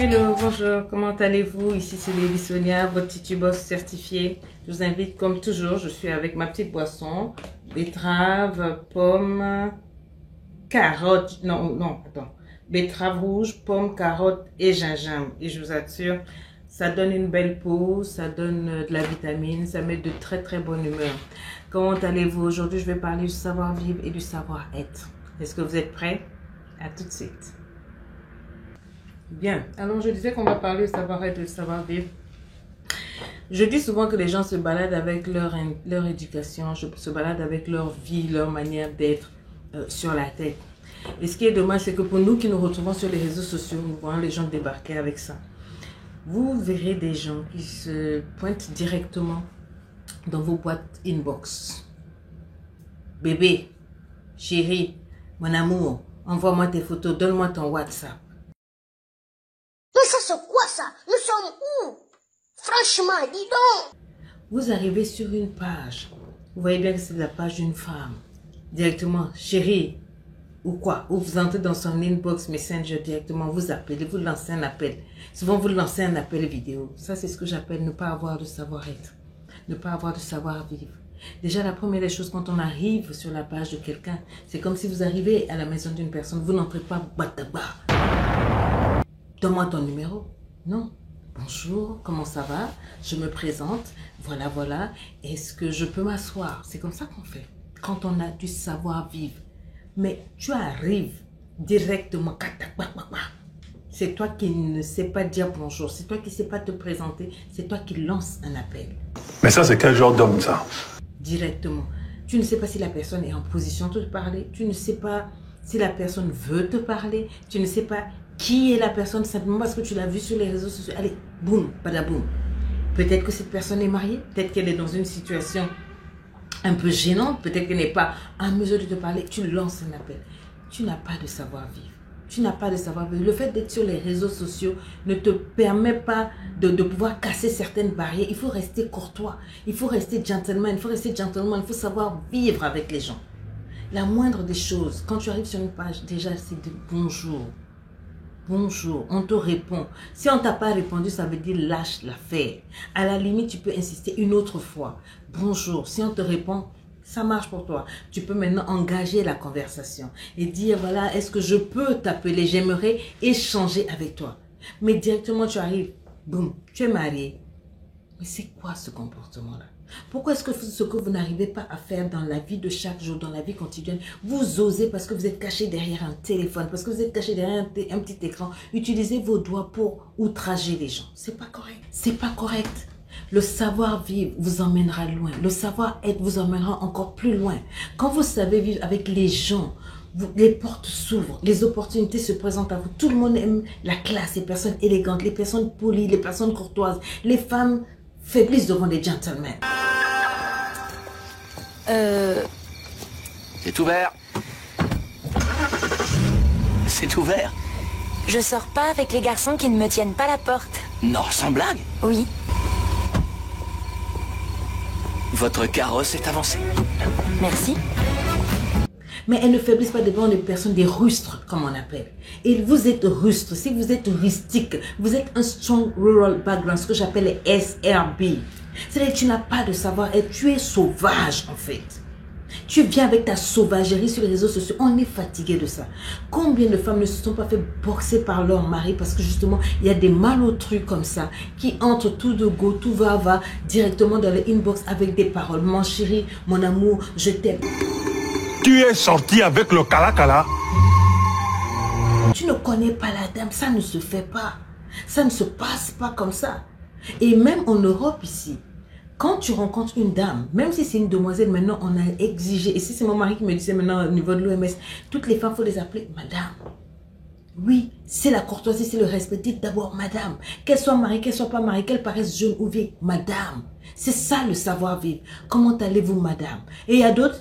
Hello, bonjour, comment allez-vous? Ici c'est Lady Sonia, votre titubeuse certifiée. Je vous invite comme toujours, je suis avec ma petite boisson, betterave, pomme, carotte, attends, betterave rouge, pomme, carotte et gingembre. Et je vous assure, ça donne une belle peau, ça donne de la vitamine, ça met de très très bonne humeur. Comment allez-vous? Aujourd'hui, je vais parler du savoir-vivre et du savoir-être. Est-ce que vous êtes prêts? À tout de suite. Bien, alors je disais qu'on va parler du savoir-être et du savoir-vivre. Je dis souvent que les gens se baladent avec leur éducation, se baladent avec leur vie, leur manière d'être sur la tête. Et ce qui est dommage, c'est que pour nous qui nous retrouvons sur les réseaux sociaux, nous voyons les gens débarquer avec ça. Vous verrez des gens qui se pointent directement dans vos boîtes inbox. Bébé, chérie, mon amour, envoie-moi tes photos, donne-moi ton WhatsApp. Mais ça c'est quoi ça? Nous sommes où? Franchement, dis donc. Vous arrivez sur une page. Vous voyez bien que c'est la page d'une femme. Directement, chérie, ou quoi? Ou vous entrez dans son inbox Messenger directement, vous appelez, vous lancez un appel. Souvent, vous lancez un appel vidéo. Ça, c'est ce que j'appelle ne pas avoir de savoir-être. Ne pas avoir de savoir-vivre. Déjà, la première des choses, quand on arrive sur la page de quelqu'un, c'est comme si vous arrivez à la maison d'une personne. Vous n'entrez pas bataba. Donne-moi ton numéro. Non. Bonjour, comment ça va? Je me présente. Voilà, voilà. Est-ce que je peux m'asseoir? C'est comme ça qu'on fait. Quand on a du savoir-vivre. Mais tu arrives directement. C'est toi qui ne sais pas dire bonjour. C'est toi qui ne sais pas te présenter. C'est toi qui lances un appel. Mais ça, c'est quel genre d'homme, ça? Directement. Tu ne sais pas si la personne est en position de te parler. Tu ne sais pas si la personne veut te parler. Tu ne sais pas qui est la personne simplement parce que tu l'as vue sur les réseaux sociaux. Allez, boum, badaboum. Peut-être que cette personne est mariée. Peut-être qu'elle est dans une situation un peu gênante. Peut-être qu'elle n'est pas en mesure de te parler. Tu lances un appel. Tu n'as pas de savoir-vivre. Tu n'as pas de savoir-vivre. Le fait d'être sur les réseaux sociaux ne te permet pas de pouvoir casser certaines barrières. Il faut rester courtois. Il faut rester gentleman. Il faut rester gentleman. Il faut savoir vivre avec les gens. La moindre des choses, quand tu arrives sur une page, déjà, c'est de bonjour. Bonjour, on te répond. Si on ne t'a pas répondu, ça veut dire lâche l'affaire. À la limite, tu peux insister une autre fois. Bonjour, si on te répond, ça marche pour toi. Tu peux maintenant engager la conversation et dire, voilà, est-ce que je peux t'appeler? J'aimerais échanger avec toi. Mais directement, tu arrives, boum, tu es marié. Mais c'est quoi ce comportement-là? Pourquoi est-ce que ce que vous n'arrivez pas à faire dans la vie de chaque jour, dans la vie quotidienne, vous osez parce que vous êtes caché derrière un téléphone, parce que vous êtes caché derrière un petit écran, utilisez vos doigts pour outrager les gens. C'est pas correct. C'est pas correct. Le savoir-vivre vous emmènera loin. Le savoir-être vous emmènera encore plus loin. Quand vous savez vivre avec les gens, les portes s'ouvrent, les opportunités se présentent à vous. Tout le monde aime la classe, les personnes élégantes, les personnes polies, les personnes courtoises. Les femmes faiblissent devant des gentlemen. C'est ouvert. C'est ouvert. Je sors pas avec les garçons qui ne me tiennent pas la porte. Non, sans blague. Oui. Votre carrosse est avancé. Merci. Mais elles ne faiblissent pas devant les personnes, des rustres, comme on appelle. Et vous êtes rustre, si vous êtes rustique, vous êtes un strong rural background, ce que j'appelle les SRB. C'est-à-dire que tu n'as pas de savoir-être, tu es sauvage en fait. Tu viens avec ta sauvagerie sur les réseaux sociaux, on est fatigué de ça. Combien de femmes ne se sont pas fait boxer par leur mari parce que justement, il y a des malotrus comme ça qui entrent tout de go, tout va directement dans le inbox avec des paroles. Mon chéri, mon amour, je t'aime. Tu es sorti avec le cala-cala. Tu ne connais pas la dame, ça ne se fait pas. Ça ne se passe pas comme ça. Et même en Europe ici, quand tu rencontres une dame, même si c'est une demoiselle, maintenant on a exigé, et si c'est mon mari qui me disait maintenant au niveau de l'OMS, toutes les femmes, il faut les appeler madame. Oui, c'est la courtoisie, c'est le respect. Dites d'abord madame. Qu'elle soit mariée, qu'elle soit pas mariée, qu'elle paraisse jeune ou vieille, madame. C'est ça le savoir-vivre. Comment allez-vous madame? Et il y a d'autres,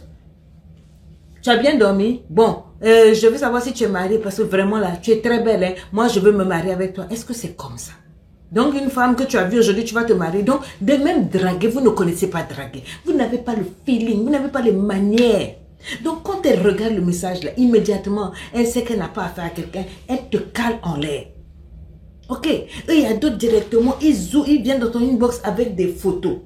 tu as bien dormi? Bon, je veux savoir si tu es mariée parce que vraiment là, tu es très belle. Hein? Moi, je veux me marier avec toi. Est-ce que c'est comme ça? Donc, une femme que tu as vue aujourd'hui, tu vas te marier. Donc, de même draguer, vous ne connaissez pas draguer. Vous n'avez pas le feeling, vous n'avez pas les manières. Donc, quand elle regarde le message là, immédiatement, elle sait qu'elle n'a pas affaire à quelqu'un, elle te cale en l'air. Ok, eux, il y a d'autres directement, ils viennent dans ton inbox avec des photos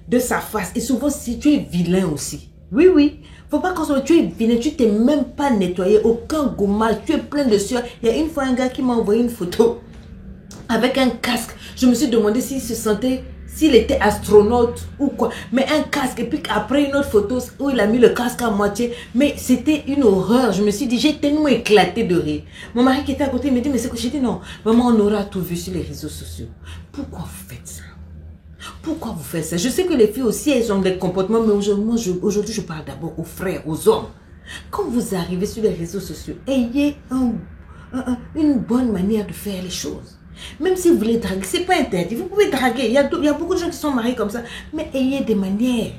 de sa face. Et souvent, si tu es vilain aussi. Oui, oui. Faut pas qu'on soit, tu es vilain, tu t'es même pas nettoyé, aucun gommage, tu es plein de sueur. Il y a une fois un gars qui m'a envoyé une photo avec un casque. Je me suis demandé s'il se sentait, s'il était astronaute ou quoi. Mais un casque, et puis après une autre photo où il a mis le casque à moitié. Mais c'était une horreur. Je me suis dit, j'ai tellement éclaté de rire. Mon mari qui était à côté me dit, mais c'est quoi? J'ai dit non, vraiment on aura tout vu sur les réseaux sociaux. Pourquoi vous faites ça? Pourquoi vous faites ça? Je sais que les filles aussi, elles ont des comportements, mais aujourd'hui, je parle d'abord aux frères, aux hommes. Quand vous arrivez sur les réseaux sociaux, ayez une bonne manière de faire les choses. Même si vous voulez draguer, c'est pas interdit. Vous pouvez draguer. Il y a beaucoup de gens qui sont mariés comme ça. Mais ayez des manières.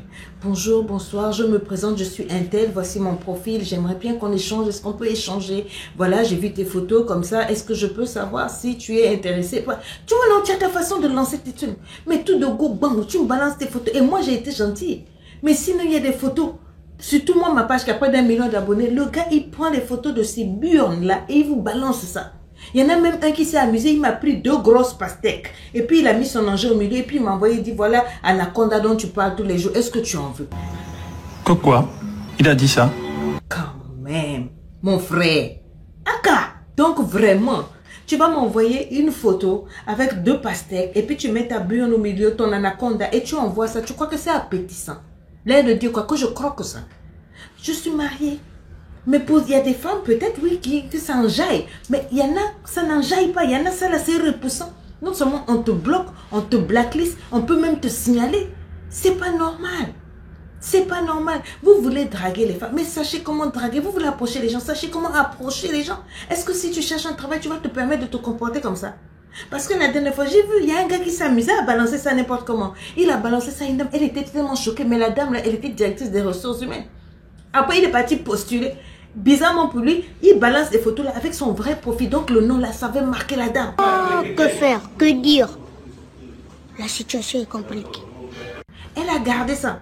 Bonjour, bonsoir, je me présente, je suis un tel. Voici mon profil. J'aimerais bien qu'on échange. Est-ce qu'on peut échanger? Voilà, j'ai vu tes photos comme ça. Est-ce que je peux savoir si tu es intéressé? Tu vois, non, tu as ta façon de lancer tes trucs. Mais tout de go, bang, tu me balances tes photos. Et moi, j'ai été gentille. Mais sinon, il y a des photos. Surtout moi, ma page qui a près d'1 million d'abonnés. Le gars, il prend les photos de ces burnes-là et il vous balance ça. Il y en a même un qui s'est amusé, il m'a pris 2 grosses pastèques. Et puis il a mis son engin au milieu et puis il m'a envoyé, il dit voilà, Anaconda dont tu parles tous les jours, est-ce que tu en veux? Quoi? Il a dit ça? Quand même, mon frère. Aka, donc vraiment, tu vas m'envoyer une photo avec 2 pastèques et puis tu mets ta burne au milieu, ton anaconda et tu envoies ça. Tu crois que c'est appétissant? L'air de dire quoi? Que je croque ça. Je suis mariée. Mais il y a des femmes, peut-être, oui, qui s'enjaillent. Mais il y en a, ça n'enjaille pas. Il y en a, ça, là, c'est repoussant. Non seulement on te bloque, on te blacklist, on peut même te signaler. C'est pas normal. C'est pas normal. Vous voulez draguer les femmes, mais sachez comment draguer. Vous voulez approcher les gens, sachez comment approcher les gens. Est-ce que si tu cherches un travail, tu vas te permettre de te comporter comme ça? Parce que la dernière fois, j'ai vu, il y a un gars qui s'amusait à balancer ça n'importe comment. Il a balancé ça à une dame, elle était tellement choquée, mais la dame, là, elle était directrice des ressources humaines. Après, il est parti postuler. Bizarrement pour lui, il balance des photos là avec son vrai profil. Donc le nom là, ça avait marquer la dame. Que faire? Que dire? La situation est compliquée. Elle a gardé ça.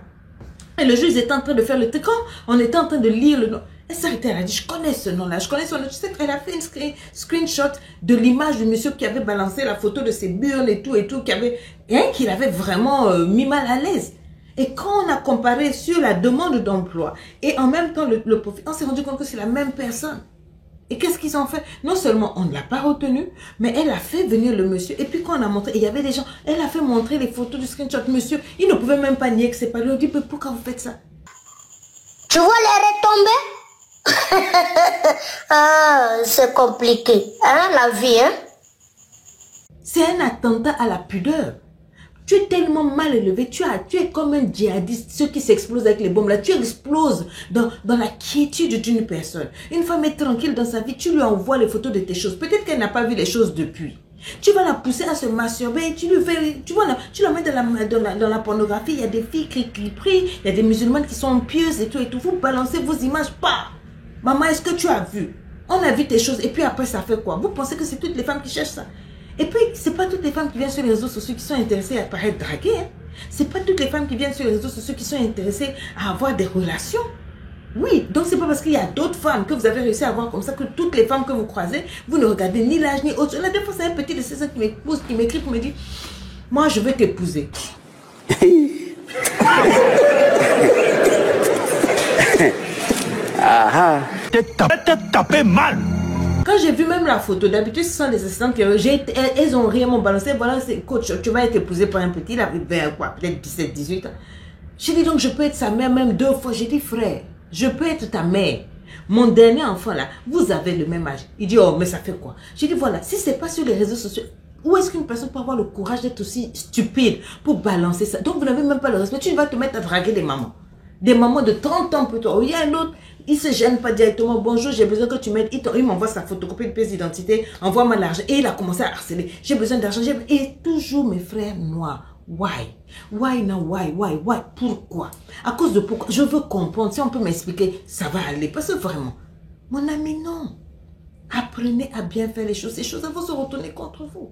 Et le juge était en train de faire le truc. Quand on était en train de lire le nom, elle s'est arrêtée, elle a dit, je connais ce nom là, je connais son nom. Tu sais qu'elle a fait une screenshot de l'image du monsieur qui avait balancé la photo de ses burnes et tout, qui l'avait vraiment mis mal à l'aise. Et quand on a comparé sur la demande d'emploi et en même temps le profil, on s'est rendu compte que c'est la même personne. Et qu'est-ce qu'ils ont fait? Non seulement on ne l'a pas retenu, mais elle a fait venir le monsieur. Et puis quand on a montré, il y avait des gens, elle a fait montrer les photos du screenshot. Monsieur, il ne pouvait même pas nier que c'est pas lui. On dit, mais pourquoi vous faites ça? Tu vois les retombées? Ah, c'est compliqué. Hein, la vie, hein? C'est un attentat à la pudeur. Tu es tellement mal élevé, tu es comme un djihadiste, ceux qui s'explosent avec les bombes là, tu exploses dans la quiétude d'une personne. Une femme est tranquille dans sa vie, tu lui envoies les photos de tes choses. Peut-être qu'elle n'a pas vu les choses depuis. Tu vas la pousser à se masturber, tu lui fais, tu vois, tu la mets dans la pornographie, il y a des filles qui prient, il y a des musulmanes qui sont pieuses et tout, vous balancez vos images, pas. Maman, est-ce que tu as vu? On a vu tes choses et puis après ça fait quoi? Vous pensez que c'est toutes les femmes qui cherchent ça? Et puis, ce n'est pas toutes les femmes qui viennent sur les réseaux sociaux qui sont intéressées à paraître draguées. Hein. Ce n'est pas toutes les femmes qui viennent sur les réseaux sociaux qui sont intéressées à avoir des relations. Oui, donc ce n'est pas parce qu'il y a d'autres femmes que vous avez réussi à avoir comme ça que toutes les femmes que vous croisez, vous ne regardez ni l'âge ni autre. La dernière fois, c'est un petit de 16 ans qui m'écrit pour me dire, moi, je vais t'épouser. T'es tapé mal. Quand j'ai vu même la photo, d'habitude ce sont des assistantes qui elles ont réellement balancé. Voilà, c'est coach, tu vas être épousé par un petit, il avait peut-être 17, 18 ans. J'ai dit donc je peux être sa mère même 2 fois. J'ai dit frère, je peux être ta mère. Mon dernier enfant là, vous avez le même âge. Il dit oh mais ça fait quoi? J'ai dit voilà, si c'est pas sur les réseaux sociaux, où est-ce qu'une personne peut avoir le courage d'être aussi stupide pour balancer ça? Donc vous n'avez même pas le respect. Tu vas te mettre à draguer des mamans. Des mamans de 30 ans pour toi. Il y a un autre, il ne se gêne pas directement. Bonjour, j'ai besoin que tu m'aides. Il m'envoie sa photocopie de pièce d'identité. Envoie-moi l'argent. Et il a commencé à harceler. J'ai besoin d'argent. Et toujours mes frères noirs. Why? Why now? Why? Pourquoi? À cause de pourquoi? Je veux comprendre. Si on peut m'expliquer, ça va aller. Parce que vraiment, mon ami, non. Apprenez à bien faire les choses. Ces choses vont se retourner contre vous.